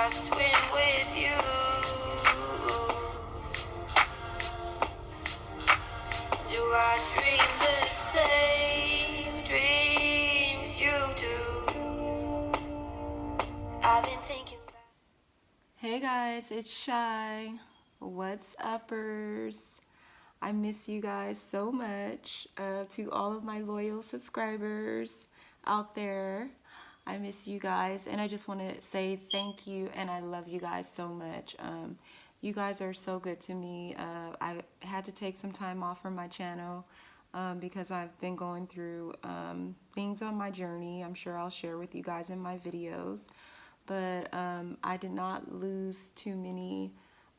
I swim with you? Do I dream the same dreams you do? I've been thinking about. Hey guys, it's Shy. What's uppers? I miss you guys so much. To all of my loyal subscribers out there, I miss you guys, and I just want to say thank you, and I love you guys so much. You guys are so good to me. I had to take some time off from my channel because I've been going through things on my journey. I'm sure I'll share with you guys in my videos. But I did not lose too many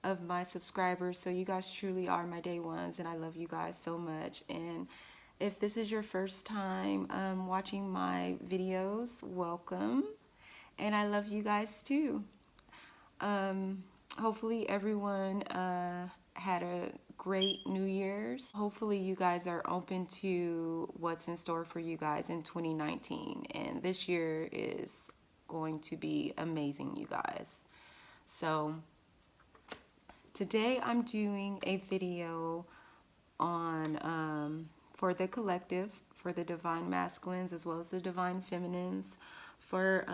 of my subscribers, so you guys truly are my day ones, and I love you guys so much. And if this is your first time watching my videos, welcome, and I love you guys too. Hopefully everyone had a great New Year's. Hopefully you guys are open to what's in store for you guys in 2019, and this year is going to be amazing, you guys. So today I'm doing a video on for the collective, for the divine masculines as well as the divine feminines, for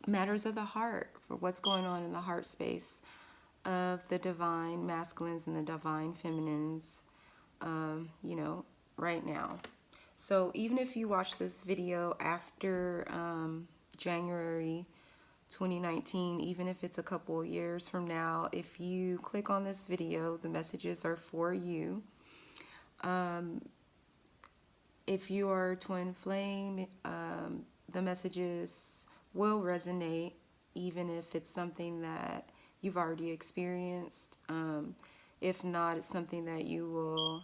matters of the heart, for what's going on in the heart space of the divine masculines and the divine feminines, right now. So even if you watch this video after January 2019, even if it's a couple years from now, if you click on this video, the messages are for you. If you are twin flame, the messages will resonate, even if it's something that you've already experienced. If not, it's something that you will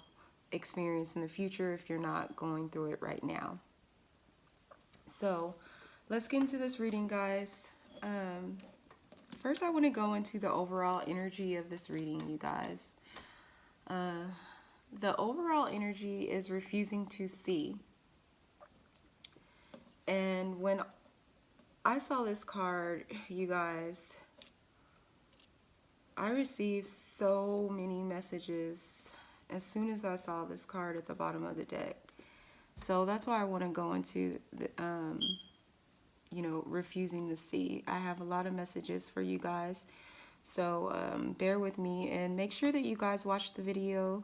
experience in the future if you're not going through it right now. So let's get into this reading, guys. First, I want to go into the overall energy of this reading, you guys. The overall energy is refusing to see. And when I saw this card, you guys, I received so many messages as soon as I saw this card at the bottom of the deck. So that's why I want to go into the, refusing to see. I have a lot of messages for you guys. So bear with me and make sure that you guys watch the video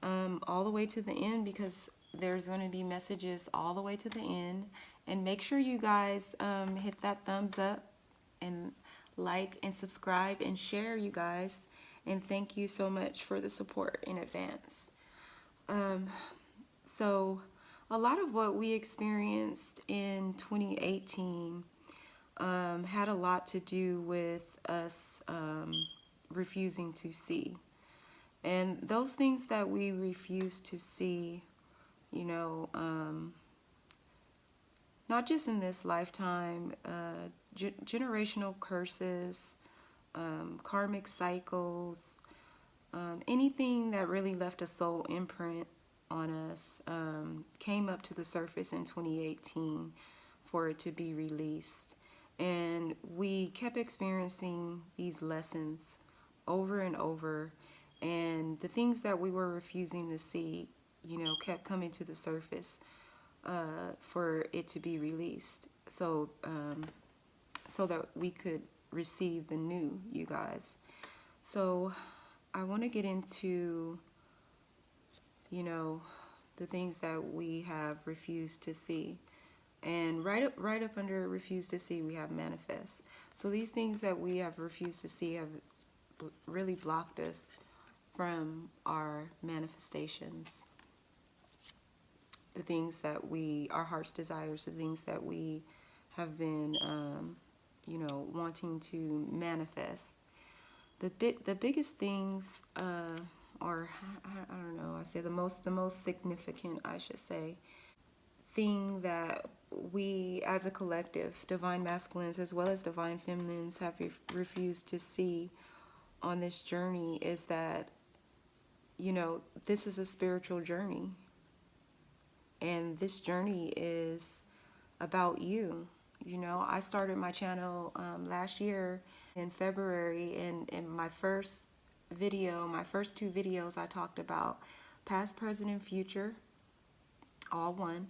all the way to the end, because there's going to be messages all the way to the end. And make sure you guys hit that thumbs up and like and subscribe and share, you guys. And thank you so much for the support in advance. So a lot of what we experienced in 2018 had a lot to do with us refusing to see. And those things that we refuse to see, not just in this lifetime, generational curses, karmic cycles, anything that really left a soul imprint on us came up to the surface in 2018 for it to be released. And we kept experiencing these lessons over and over, and the things that we were refusing to see, kept coming to the surface for it to be released, so that we could receive the new, you guys. So I want to get into, the things that we have refused to see. And right up under refuse to see, we have manifest. So these things that we have refused to see have really blocked us from our manifestations. The things that our heart's desires, the things that we have been, wanting to manifest. The biggest things, or I don't know, I say the most significant, I should say, thing that we as a collective, divine masculines as well as divine feminines, have refused to see on this journey is that, this is a spiritual journey. And this journey is about you You know, I started my channel last year in February, and in my first video, my first two videos, I talked about past, present, and future, all one.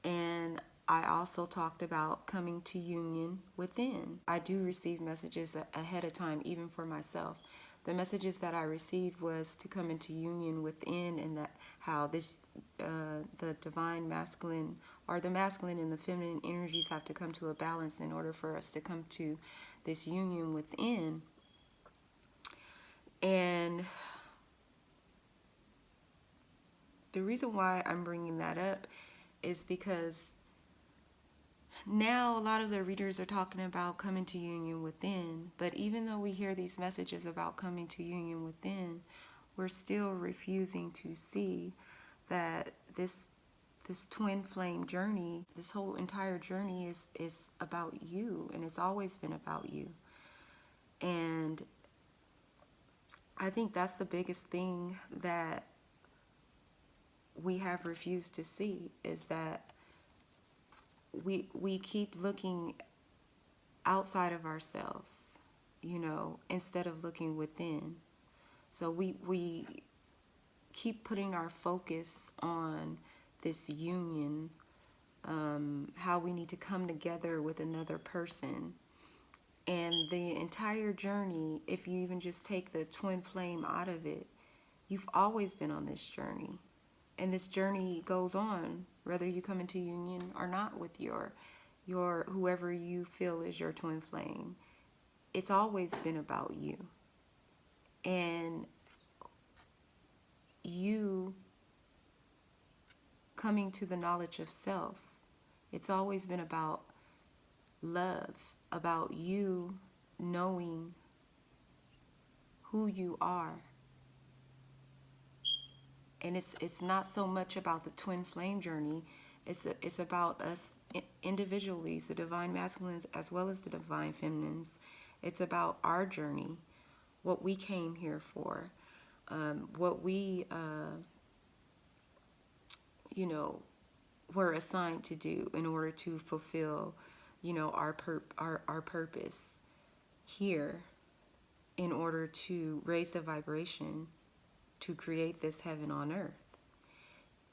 And I also talked about coming to union within. I do receive messages ahead of time, even for myself. The messages that I received was to come into union within, and that how this, the divine masculine, or the masculine and the feminine energies have to come to a balance in order for us to come to this union within. And the reason why I'm bringing that up is because now a lot of the readers are talking about coming to union within, but even though we hear these messages about coming to union within, we're still refusing to see that this twin flame journey, this whole entire journey is about you, and it's always been about you. And I think that's the biggest thing that we have refused to see, is that we keep looking outside of ourselves, you know, instead of looking within. So we keep putting our focus on this union, how we need to come together with another person. And the entire journey, if you even just take the twin flame out of it, you've always been on this journey. And this journey goes on, whether you come into union or not with your whoever you feel is your twin flame. It's always been about you. And you coming to the knowledge of self. It's always been about love, about you knowing who you are. And it's not so much about the twin flame journey. It's about us individually, the divine masculines as well as the divine feminines. It's about our journey, what we came here for, what we, you know, were assigned to do in order to fulfill, you know, our purpose here, in order to raise the vibration to create this heaven on earth.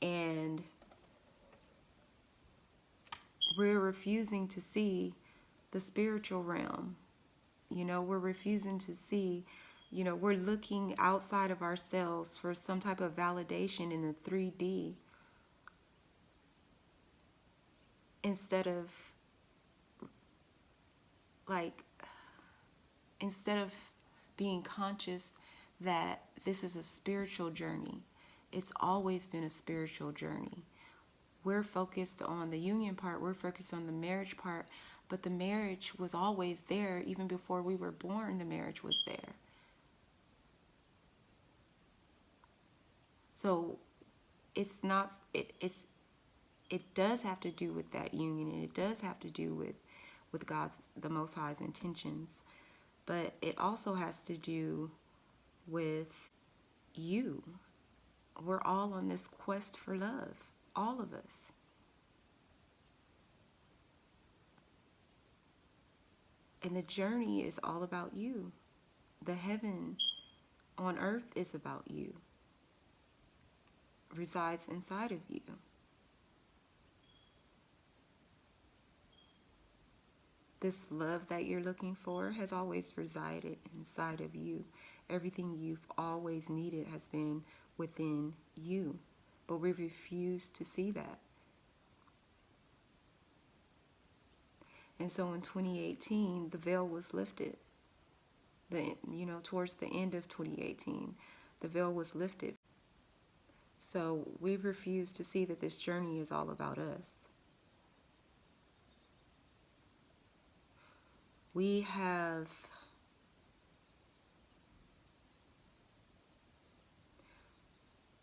And we're refusing to see the spiritual realm. You know, we're refusing to see, you know, we're looking outside of ourselves for some type of validation in the 3D, instead of being conscious that this is a spiritual journey. It's always been a spiritual journey. We're focused on the union part, we're focused on the marriage part, but the marriage was always there. Even before we were born, the marriage was there. So it's not, it does have to do with that union, and it does have to do with God's, the Most High's intentions, but it also has to do with you. We're all on this quest for love, all of us. And the journey is all about you. The heaven on earth is about you, resides inside of you. This love that you're looking for has always resided inside of you. Everything you've always needed has been within you, but we refuse to see that. And so in 2018, the veil was lifted. Towards the end of 2018, the veil was lifted. So we refuse to see that this journey is all about us. We have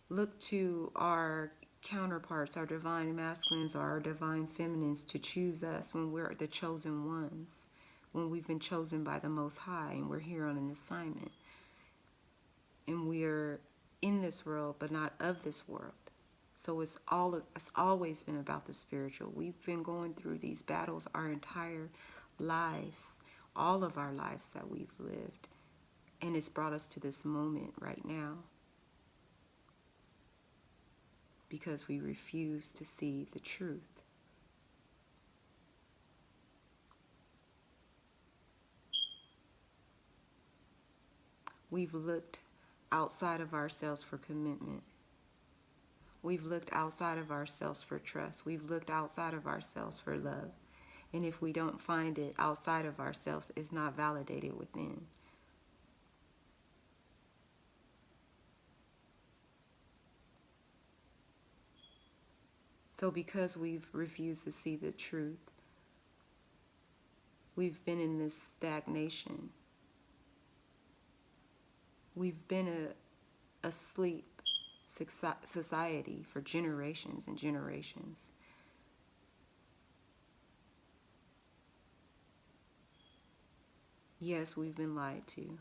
looked to our counterparts, our divine masculines or our divine feminines, to choose us when we're the chosen ones, when we've been chosen by the Most High and we're here on an assignment. And we're in this world, but not of this world. So it's always been about the spiritual. We've been going through these battles our entire lives, all of our lives that we've lived. And it's brought us to this moment right now because we refuse to see the truth. We've looked outside of ourselves for commitment. We've looked outside of ourselves for trust. We've looked outside of ourselves for love. And if we don't find it outside of ourselves, it's not validated within. So because we've refused to see the truth, we've been in this stagnation. We've been a sleep society for generations and generations. Yes, we've been lied to.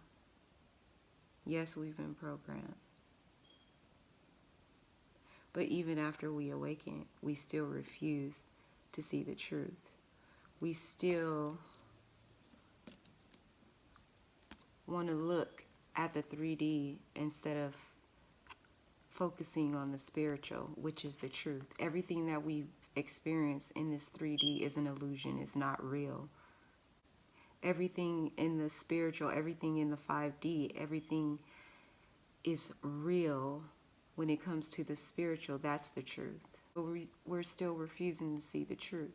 Yes, we've been programmed. But even after we awaken, we still refuse to see the truth. We still want to look at the 3D instead of focusing on the spiritual, which is the truth. Everything that we experience in this 3D is an illusion, it's not real. Everything in the spiritual, everything in the 5D, everything is real. When it comes to the spiritual, that's the truth. But we're still refusing to see the truth.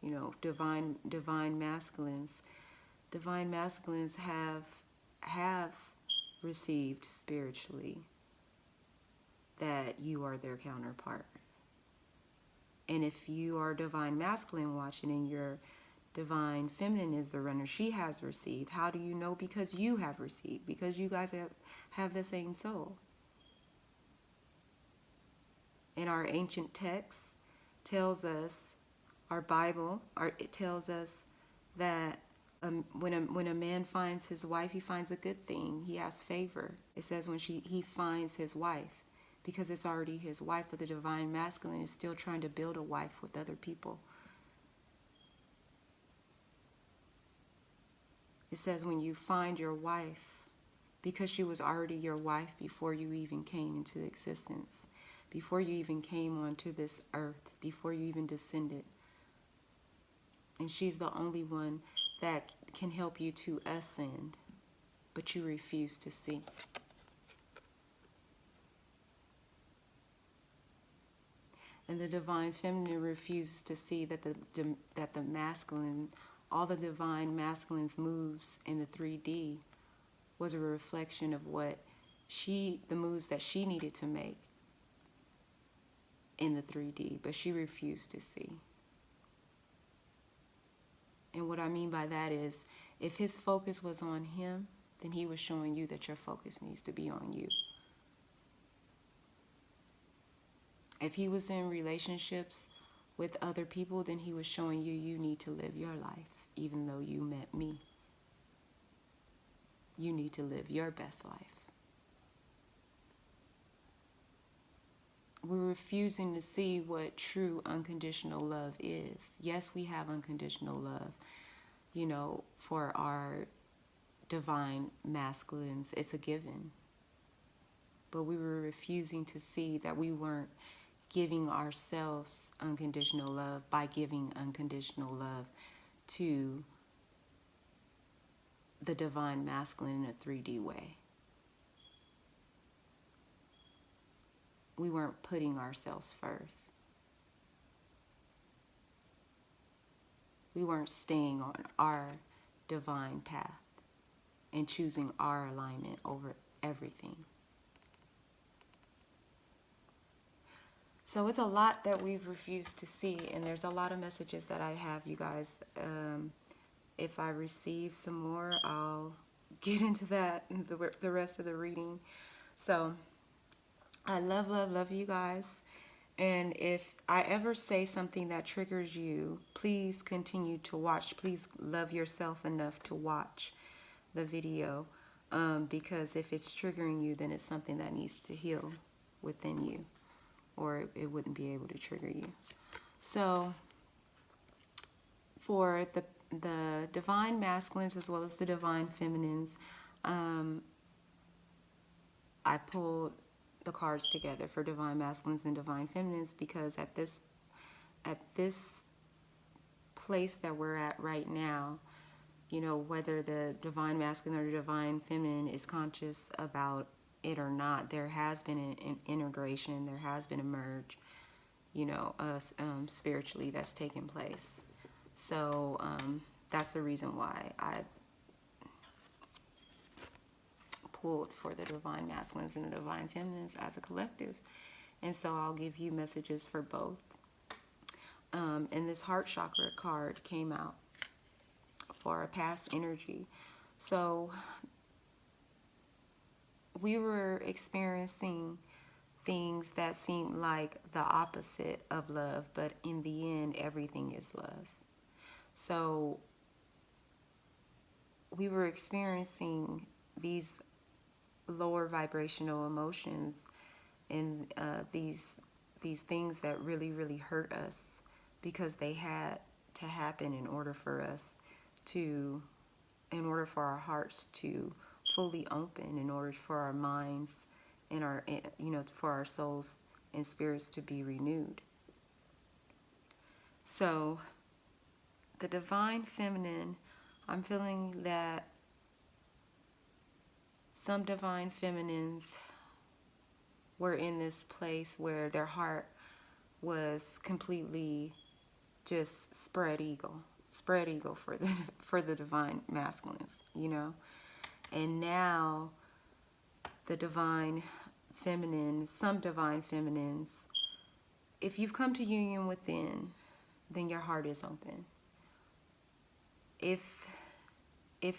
You know, divine masculines. Divine masculines have received spiritually that you are their counterpart. And if you are divine masculine watching and your divine feminine is the runner, she has received. How do you know? Because you have received. Because you guys have the same soul. And our ancient text tells us, our Bible, it tells us that when a man finds his wife, he finds a good thing. He has favor. It says when he finds his wife, because it's already his wife, but the divine masculine is still trying to build a wife with other people. It says when you find your wife, because she was already your wife before you even came into existence, before you even came onto this earth, before you even descended. And she's the only one that can help you to ascend, but you refuse to see. And the divine feminine refuses to see that the masculine, all the divine masculine's moves in the 3D was a reflection of what the moves that she needed to make in the 3D, but she refused to see. And what I mean by that is, if his focus was on him, then he was showing you that your focus needs to be on you. If he was in relationships with other people, then he was showing you you need to live your life, even though you met me. You need to live your best life. We're refusing to see what true unconditional love is. Yes, we have unconditional love, you know, for our divine masculines. It's a given. But we were refusing to see that we weren't giving ourselves unconditional love by giving unconditional love to the divine masculine in a 3D way. We weren't putting ourselves first. We weren't staying on our divine path and choosing our alignment over everything. So it's a lot that we've refused to see, and there's a lot of messages that I have, you guys. If I receive some more, I'll get into that in the rest of the reading. So I love you guys. And if I ever say something that triggers you, please continue to watch. Please love yourself enough to watch the video. Because if it's triggering you, then it's something that needs to heal within you, or it wouldn't be able to trigger you. So for the divine masculines as well as the divine feminines, I pulled the cards together for divine masculines and divine feminines because at this place that we're at right now, you know, whether the divine masculine or the divine feminine is conscious about it or not, there has been an integration, there has been a merge, you know, spiritually that's taken place. So that's the reason why I pulled for the divine masculines and the divine feminines as a collective. And so I'll give you messages for both. And this heart chakra card came out for a past energy. So we were experiencing things that seemed like the opposite of love, but in the end, everything is love. So we were experiencing these lower vibrational emotions and these things that really, really hurt us because they had to happen in order for our hearts to fully open, in order for our minds and for our souls and spirits to be renewed. So the divine feminine, I'm feeling that some divine feminines were in this place where their heart was completely just spread eagle for the divine masculines, you know. And now the divine feminine, some divine feminines, if you've come to union within, then your heart is open. If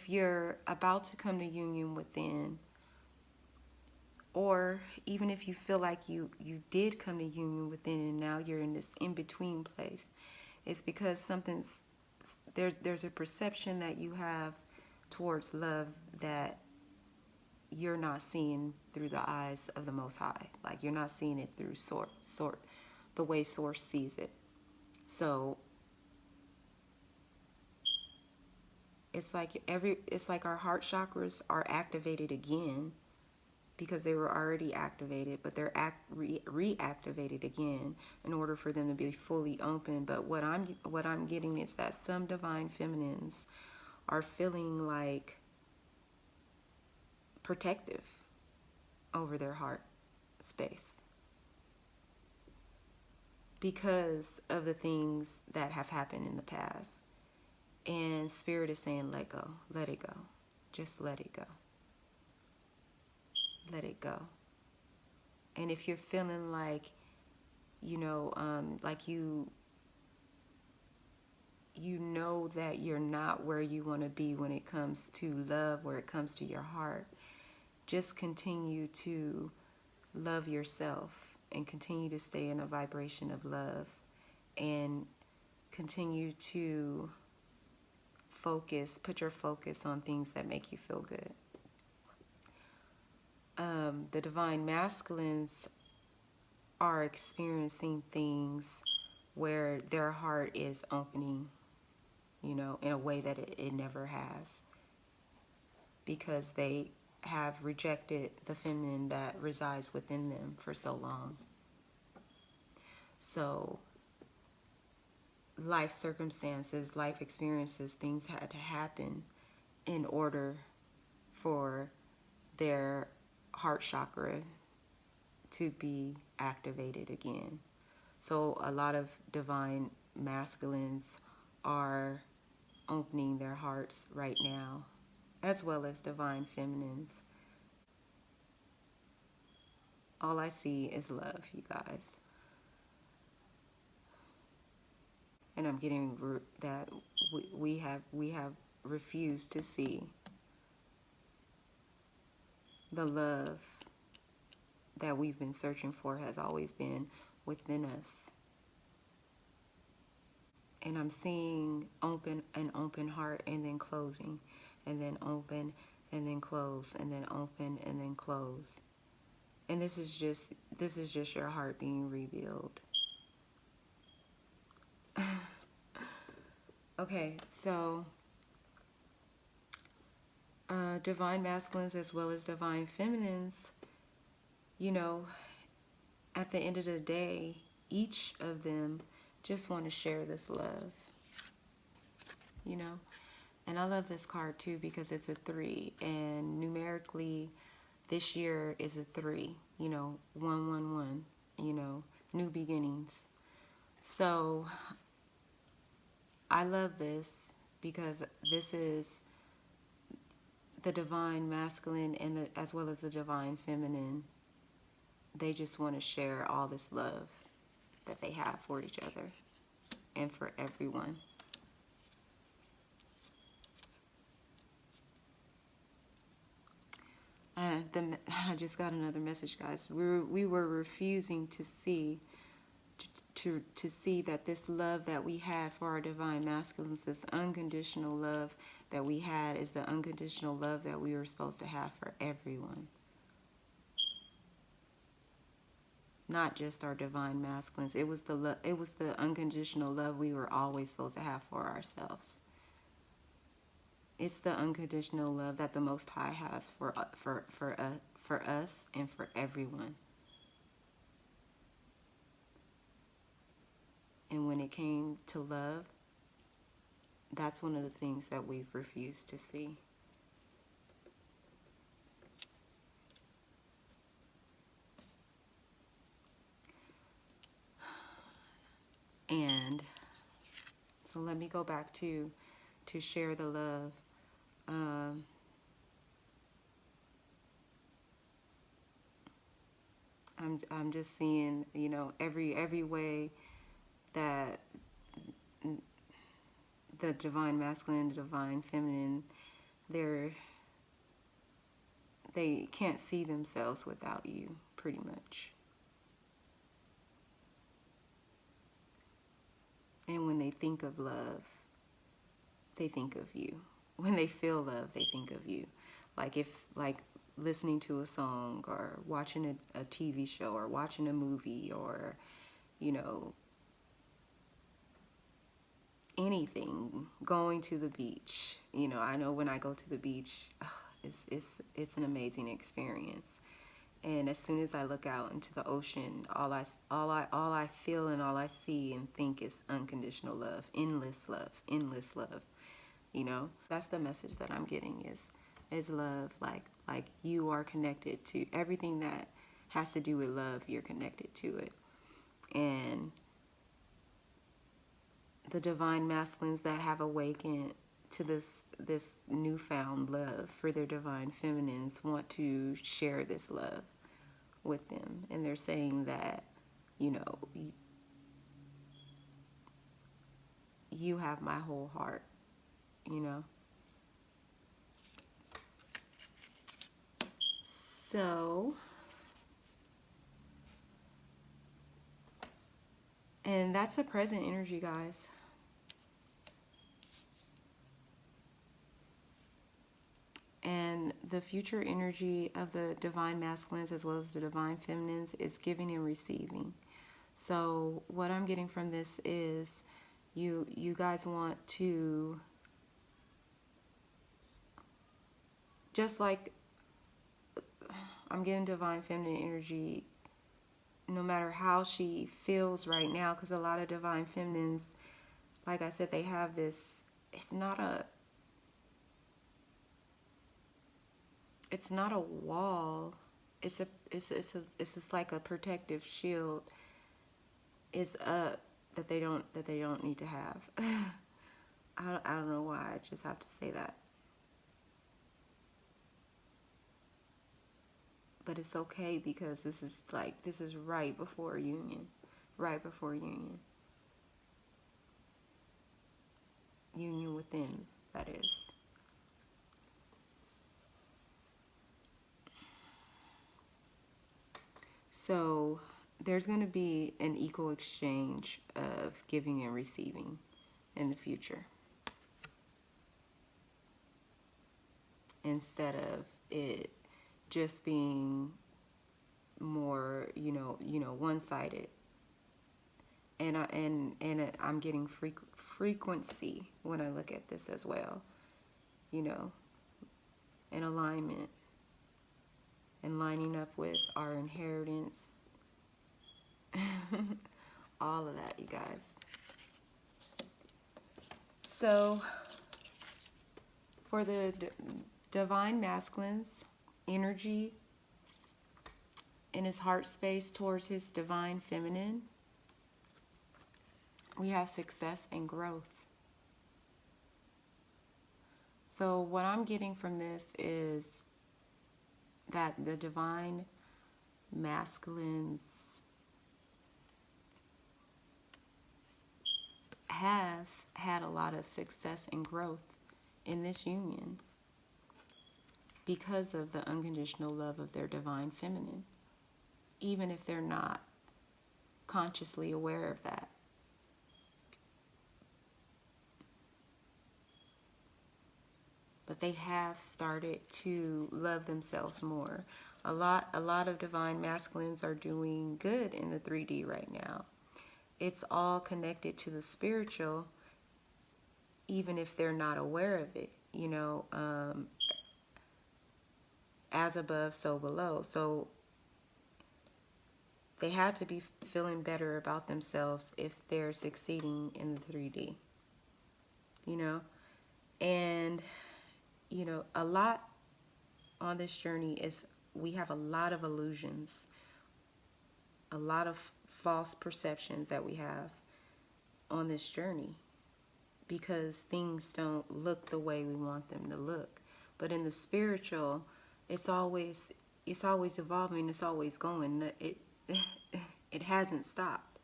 you're about to come to union within, or even if you feel like you did come to union within and now you're in this in-between place, it's because there's a perception that you have towards love that you're not seeing through the eyes of the Most High. Like, you're not seeing it through the way Source sees it. So it's like our heart chakras are activated again because they were already activated, but they're reactivated again in order for them to be fully open. But what I'm getting is that some divine feminines are feeling like protective over their heart space because of the things that have happened in the past. And Spirit is saying, let go, let it go, just let it go. Let it go. And if you're feeling like, like you know that you're not where you want to be when it comes to love, where it comes to your heart, just continue to love yourself and continue to stay in a vibration of love and continue to put your focus on things that make you feel good. The divine masculines are experiencing things where their heart is opening, in a way that it never has, because they have rejected the feminine that resides within them for so long. So life circumstances, life experiences, things had to happen in order for their heart chakra to be activated again. So a lot of divine masculines are opening their hearts right now, as well as divine feminines. All I see is love, you guys. And I'm getting that we have refused to see the love that we've been searching for has always been within us. And I'm seeing open heart and then closing, and then open and then close, and then open and then close. And this is just your heart being revealed. Okay, so divine masculines as well as divine feminines, you know, at the end of the day, each of them just want to share this love, you know. And I love this card too because it's a 3, and numerically this year is a 3, you know, 111, you know, new beginnings. So I love this because this is the divine masculine and as well as the divine feminine. They just want to share all this love that they have for each other and for everyone. I just got another message, guys. We were refusing to see to see that this love that we had for our divine masculines, this unconditional love that we had, is the unconditional love that we were supposed to have for everyone. Not just our divine masculines. It was the unconditional love we were always supposed to have for ourselves. It's the unconditional love that the Most High has for us and for everyone. And when it came to love, that's one of the things that we've refused to see. And so let me go back to share the love. I'm just seeing, you know, every way that the divine masculine and the divine feminine, they can't see themselves without you, pretty much. And when they think of love, they think of you. When they feel love, they think of you. Like listening to a song or watching a TV show or watching a movie or, you know, anything, going to the beach. You know, I know when I go to the beach, it's an amazing experience. And as soon as I look out into the ocean, all I feel and all I see and think is unconditional love, endless love, endless love. You know, that's the message that I'm getting is love. Like you are connected to everything that has to do with love. You're connected to it. And the divine masculines that have awakened to this newfound love for their divine feminines want to share this love with them. And they're saying that, you know, you have my whole heart, you know. So, and that's the present energy, guys. And the future energy of the divine masculines as well as the divine feminines is giving and receiving. So what I'm getting from this is you guys want to, just like I'm getting divine feminine energy, no matter how she feels right now, because a lot of divine feminines, like I said, they have this, it's not a wall. It's just like a protective shield is up that they don't need to have. I don't know why. I just have to say that. But it's okay because this is right before union. Right before union. Union within, that is. So there's going to be an equal exchange of giving and receiving in the future. instead of it just being more, one-sided. I'm getting frequency when I look at this as well, and alignment and lining up with our inheritance. All of that, you guys. So for the divine masculine's energy in his heart space towards his divine feminine, we have success and growth. So what I'm getting from this is that the divine masculines have had a lot of success and growth in this union because of the unconditional love of their divine feminine, even if they're not consciously aware of that. But they have started to love themselves more. A lot of divine masculines are doing good in the 3D right now. It's all connected to the spiritual, even if they're not aware of it, as above, so below. So they have to be feeling better about themselves if they're succeeding in the 3D, and a lot on this journey is we have a lot of illusions, a lot of false perceptions that we have on this journey because things don't look the way we want them to look. But in the spiritual, it's always evolving, it's always going. It hasn't stopped.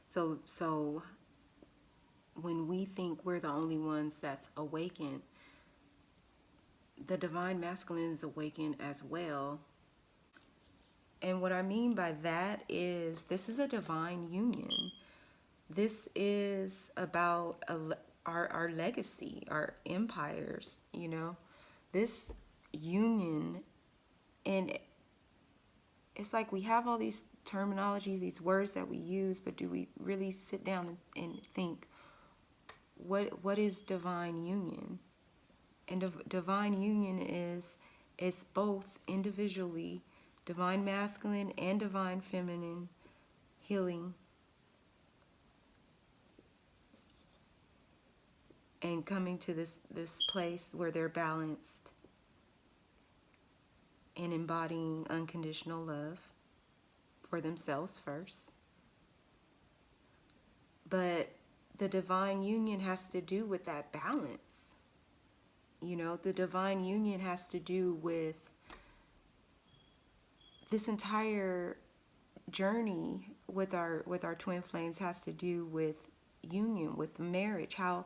So when we think we're the only ones that's awakened, the divine masculine is awakened as well. And what I mean by that is this is a divine union. This is about our legacy, our empires, This union, and it's like we have all these terminologies, these words that we use, but do we really sit down and think, what is divine union? And divine union is both individually, divine masculine and divine feminine healing and coming to this place where they're balanced and embodying unconditional love for themselves first. But the divine union has to do with that balance. The divine union has to do with this entire journey with our twin flames has to do with union, with marriage, how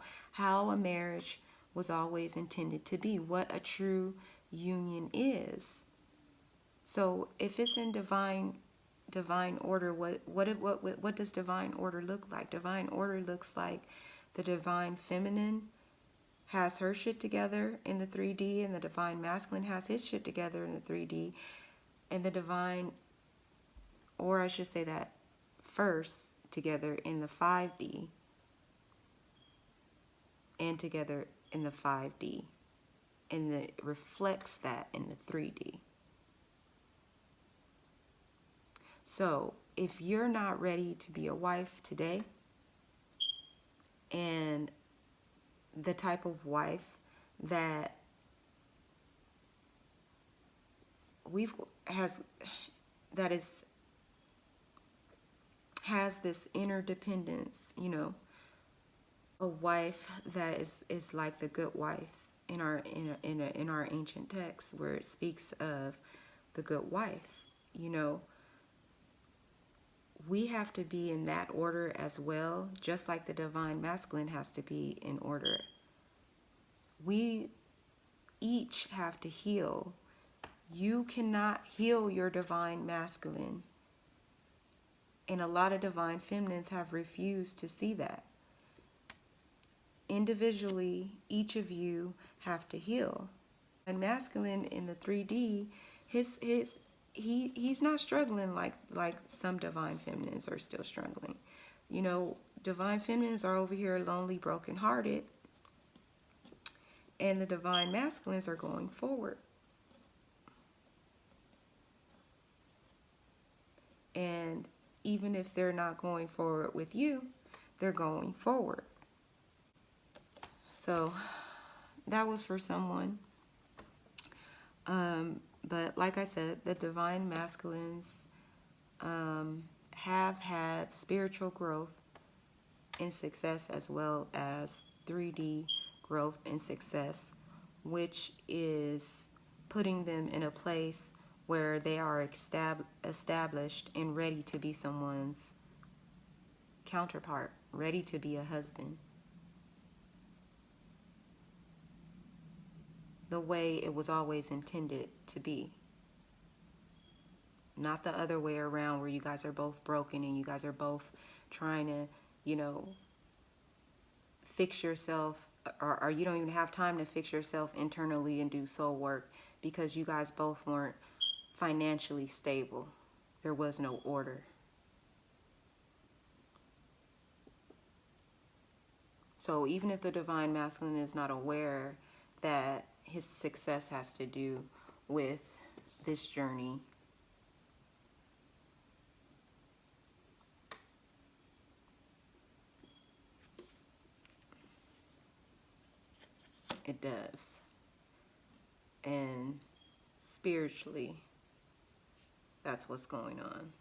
a marriage was always intended to be, what a true union is. So if it's in divine order, what does divine order look like? Divine order looks like the divine feminine has her shit together in the 3D, and the divine masculine has his shit together in the 3D, and the divine, or I should say that first, together in the 5D, and together in the 5D, and it reflects that in the 3D. So if you're not ready to be a wife today, and the type of wife that has this interdependence, a wife that is like the good wife in our ancient text, where it speaks of the good wife, we have to be in that order as well, just like the divine masculine has to be in order. We each have to heal. You cannot heal your divine masculine. And a lot of divine feminines have refused to see that. Individually, each of you have to heal. masculine in the 3D, he's not struggling like some divine feminines are still struggling. You know, divine feminines are over here lonely, brokenhearted, and the divine masculines are going forward. And even if they're not going forward with you, they're going forward. So that was for someone. But like I said, the divine masculines have had spiritual growth and success, as well as 3D growth and success, which is putting them in a place where they are established and ready to be someone's counterpart, ready to be a husband. The way it was always intended to be. Not the other way around where you guys are both broken and you guys are both trying to, you know, fix yourself, or you don't even have time to fix yourself internally and do soul work because you guys both weren't financially stable. There was no order. So even if the divine masculine is not aware that his success has to do with this journey, it does. And spiritually, that's what's going on.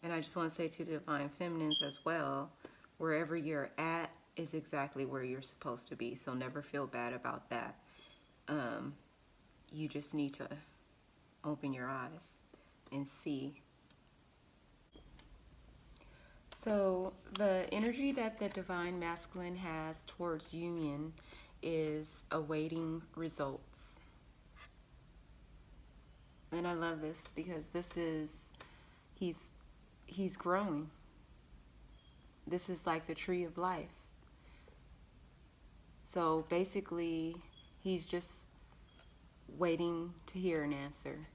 And I just want to say to the divine feminines as well, wherever you're at is exactly where you're supposed to be. So never feel bad about that. You just need to open your eyes and see. So the energy that the divine masculine has towards union is awaiting results. And I love this because this is, he's growing. This is like the tree of life. So basically, he's just waiting to hear an answer.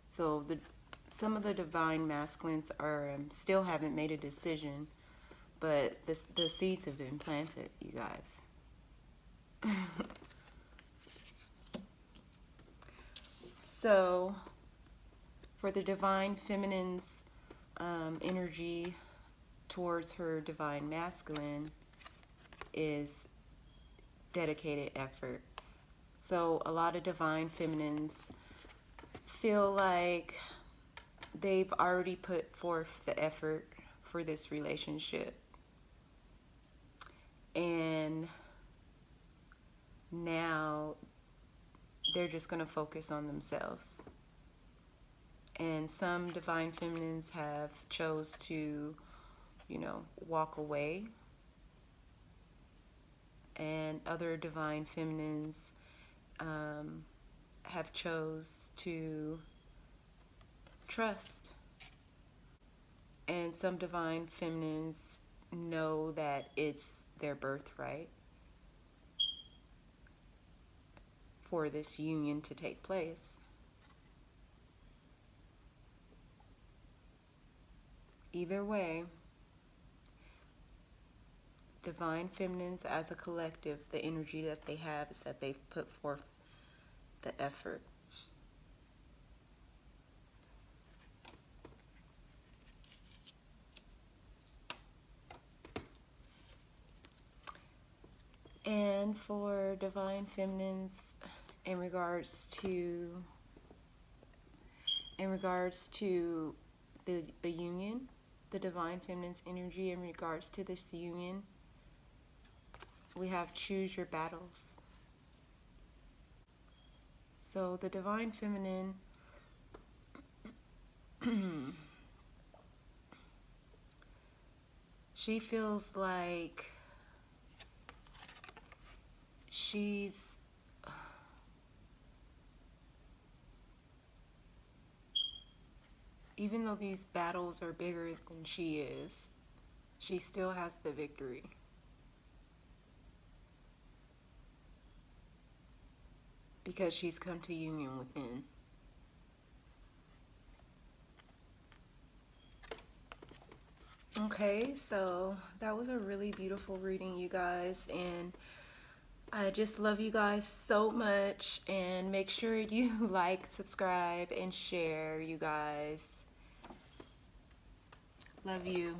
So some of the divine masculines are still haven't made a decision, but the seeds have been planted, you guys. So for the divine feminine's energy towards her divine masculine is dedicated effort. So a lot of divine feminines feel like they've already put forth the effort for this relationship, and now they're just going to focus on themselves. And some divine feminines have chose to, you know, walk away, and other divine feminines have chose to trust. And some divine feminines know that it's their birthright for this union to take place. Either way, divine feminines as a collective, the energy that they have is that they've put forth the effort. And for divine feminines, in regards to the union, the divine feminine's energy in regards to this union, we have choose your battles. So the divine feminine she feels like she's even though these battles are bigger than she is, she still has the victory. because she's come to union within. Okay, so that was a really beautiful reading, you guys, and I just love you guys so much, and make sure you like, subscribe, and share, you guys. Love you.